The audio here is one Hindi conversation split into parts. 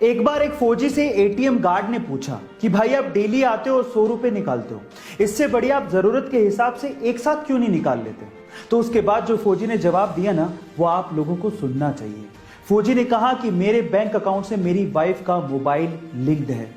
एक बार एक फौजी से एटीएम गार्ड ने पूछा कि भाई आप डेली आते हो और 100 रुपए निकालते हो, इससे बढ़िया आप जरूरत के हिसाब से एक साथ क्यों नहीं निकाल लेते। तो उसके बाद जो फौजी ने जवाब दिया ना, वो आप लोगों को सुनना चाहिए। फौजी ने कहा कि मेरे बैंक अकाउंट से मेरी वाइफ का मोबाइल लिंक्ड है।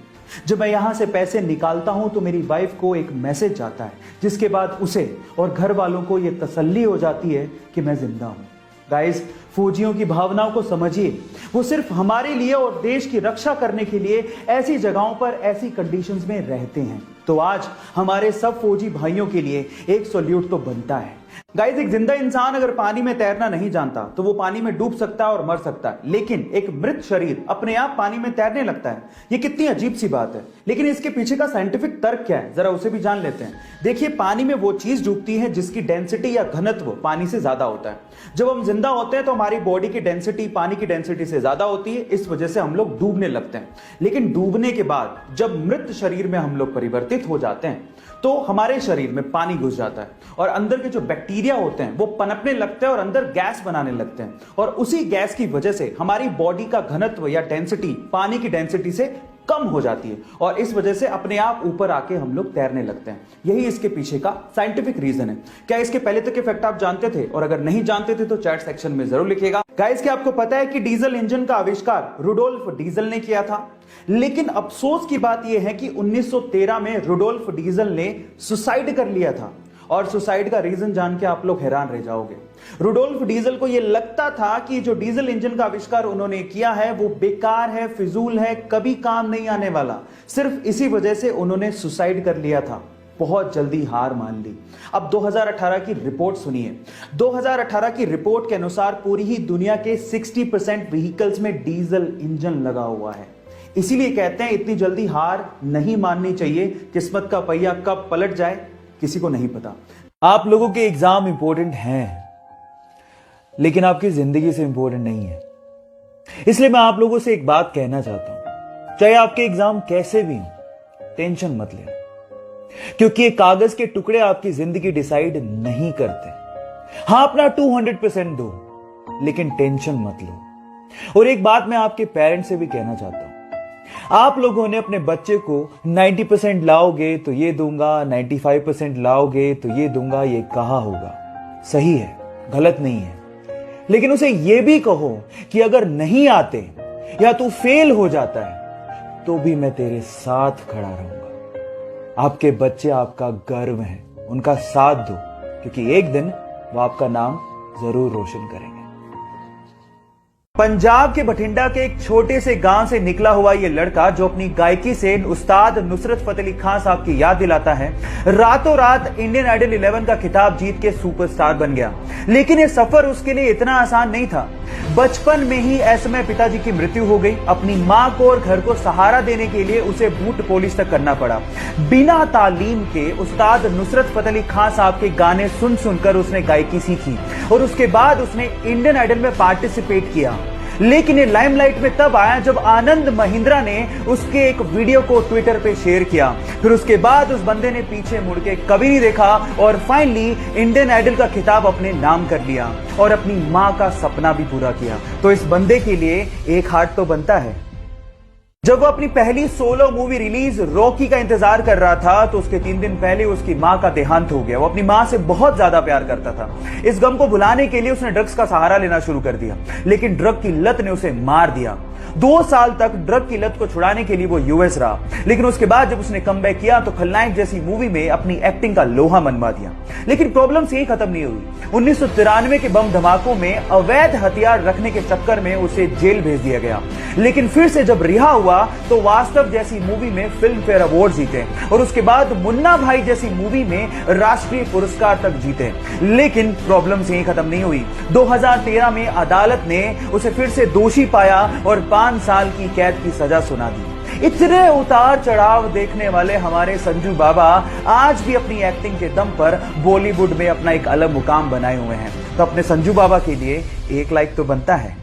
जब मैं यहां से पैसे निकालता हूं तो मेरी वाइफ को एक मैसेज जाता है, जिसके बाद उसे और घर वालों को यह तसल्ली हो जाती है कि मैं जिंदा हूं। गाइस, फौजियों की भावनाओं को समझिए। वो सिर्फ हमारे लिए और देश की रक्षा करने के लिए ऐसी जगहों पर ऐसी कंडीशंस में रहते हैं। तो आज हमारे सब फौजी भाइयों के लिए एक सैल्यूट तो बनता है। गाइस, एक जिंदा इंसान अगर पानी में तैरना नहीं जानता तो वो पानी में डूब सकता है और मर सकता है, लेकिन एक मृत शरीर अपने आप पानी में तैरने लगता है। ये कितनी अजीब सी बात है, लेकिन इसके पीछे का साइंटिफिक तर्क क्या है, जरा उसे भी जान लेते हैं। देखिए, पानी में वो चीज डूबती है जिसकी डेंसिटी या घनत्व पानी से ज्यादा होता है। जब हम जिंदा होते हैं तो हमारी बॉडी की डेंसिटी पानी की डेंसिटी से ज्यादा होती है, इस वजह से हम लोग डूबने लगते हैं। लेकिन डूबने के बाद जब मृत शरीर में हम लोग परिवर्तित हो जाते हैं तो हमारे शरीर में पानी घुस जाता है और अंदर के जो बैक्टीरिया होते हैं वो पनपने लगते हैं और अंदर गैस बनाने लगते हैं, और उसी गैस की वजह से हमारी बॉडी का घनत्व या डेंसिटी पानी की डेंसिटी से कम हो जाती है और इस वजह से अपने आप ऊपर आके हम लोग तैरने लगते हैं। यही इसके पीछे का साइंटिफिक रीजन है। क्या इसके पहले तक के फैक्ट आप जानते थे? और अगर नहीं जानते थे तो चैट सेक्शन में जरूर लिखिएगा। गाइस, क्या आपको पता है कि डीजल इंजन का आविष्कार रुडोल्फ डीजल ने किया था? लेकिन अफसोस की बात यह है कि 1913 में रुडोल्फ डीजल ने सुसाइड कर लिया था, और सुसाइड का रीजन जान के आप लोग हैरान रह जाओगे। रुडोल्फ डीजल को यह लगता था कि जो डीजल इंजन का आविष्कार उन्होंने किया है वो बेकार है, फिजूल है, कभी काम नहीं आने वाला। सिर्फ इसी वजह से उन्होंने सुसाइड कर लिया था, बहुत जल्दी हार मान ली। अब 2018 की रिपोर्ट सुनिए। 2018 की रिपोर्ट के अनुसार पूरी ही दुनिया के 60% व्हीकल्स में डीजल इंजन लगा हुआ है। इसीलिए कहते हैं इतनी जल्दी हार नहीं माननी चाहिए। किस्मत का पहिया कब पलट जाए किसी को नहीं पता। आप लोगों के एग्जाम इंपॉर्टेंट हैं, लेकिन आपकी जिंदगी से इंपॉर्टेंट नहीं है। इसलिए मैं आप लोगों से एक बात कहना चाहता हूं, चाहे आपके एग्जाम कैसे भी हो, टेंशन मत लेना, क्योंकि ये कागज के टुकड़े आपकी जिंदगी डिसाइड नहीं करते। हां, अपना 200% दो, लेकिन टेंशन मत लो। और एक बात मैं आपके पेरेंट्स से भी कहना चाहता हूं, आप लोगों ने अपने बच्चे को 90% लाओगे तो ये दूंगा, 95% लाओगे तो ये दूंगा, ये कहा होगा। सही है, गलत नहीं है, लेकिन उसे यह भी कहो कि अगर नहीं आते या तू फेल हो जाता है तो भी मैं तेरे साथ खड़ा रहूंगा। आपके बच्चे आपका गर्व हैं, उनका साथ दो, क्योंकि एक दिन वो आपका नाम जरूर रोशन करेंगे। पंजाब के बठिंडा के एक छोटे से गांव से निकला हुआ यह लड़का, जो अपनी गायकी से उस्ताद नुसरत फतेह अली खान साहब की याद दिलाता है, रातों रात इंडियन आइडल 11 का खिताब जीत के सुपरस्टार बन गया। लेकिन यह सफर उसके लिए इतना आसान नहीं था। बचपन में ही ऐसे में पिताजी की मृत्यु हो गई। अपनी मां को और घर को सहारा देने के लिए उसे बूट पॉलिश तक करना पड़ा। बिना तालीम के उस्ताद नुसरत फतेह अली खान साहब के गाने सुन सुनकर उसने गायकी सीखी और उसके बाद उसने इंडियन आइडल में पार्टिसिपेट किया। लेकिन ये लाइमलाइट में तब आया जब आनंद महिंद्रा ने उसके एक वीडियो को ट्विटर पे शेयर किया। फिर उसके बाद उस बंदे ने पीछे मुड़ के कभी नहीं देखा और फाइनली इंडियन आइडल का खिताब अपने नाम कर लिया और अपनी मां का सपना भी पूरा किया। तो इस बंदे के लिए एक हार्ट तो बनता है। जब वो अपनी पहली सोलो मूवी रिलीज रॉकी का इंतजार कर रहा था तो उसके 3 दिन पहले उसकी मां का देहांत हो गया। वो अपनी मां से बहुत ज्यादा प्यार करता था। इस गम को भुलाने के लिए उसने ड्रग्स का सहारा लेना शुरू कर दिया, लेकिन ड्रग की लत ने उसे मार दिया। 2 साल तक ड्रग की लत को छुड़ाने के लिए वो यूएस रहा, लेकिन उसके बाद जब उसने कमबैक किया तो खलनायक जैसी मूवी में अपनी एक्टिंग का लोहा मनवा दिया। लेकिन प्रॉब्लम्स यही खत्म नहीं हुई। 1993 के बम धमाकों में अवैध हथियार रखने के चक्कर में उसे जेल भेज दिया गया। लेकिन फिर से जब रिहा हुआ तो वास्तव जैसी मूवी में फिल्म फेयर अवार्ड जीते और उसके बाद मुन्ना भाई जैसी मूवी में राष्ट्रीय पुरस्कार तक जीते। लेकिन प्रॉब्लम्स यही खत्म नहीं हुई। 2013 में अदालत ने उसे फिर से दोषी पाया और 5 साल की कैद की सजा सुना दी। इतने उतार चढ़ाव देखने वाले हमारे संजू बाबा आज भी अपनी एक्टिंग के दम पर बॉलीवुड में अपना एक अलग मुकाम बनाए हुए हैं। तो अपने संजू बाबा के लिए एक लाइक तो बनता है।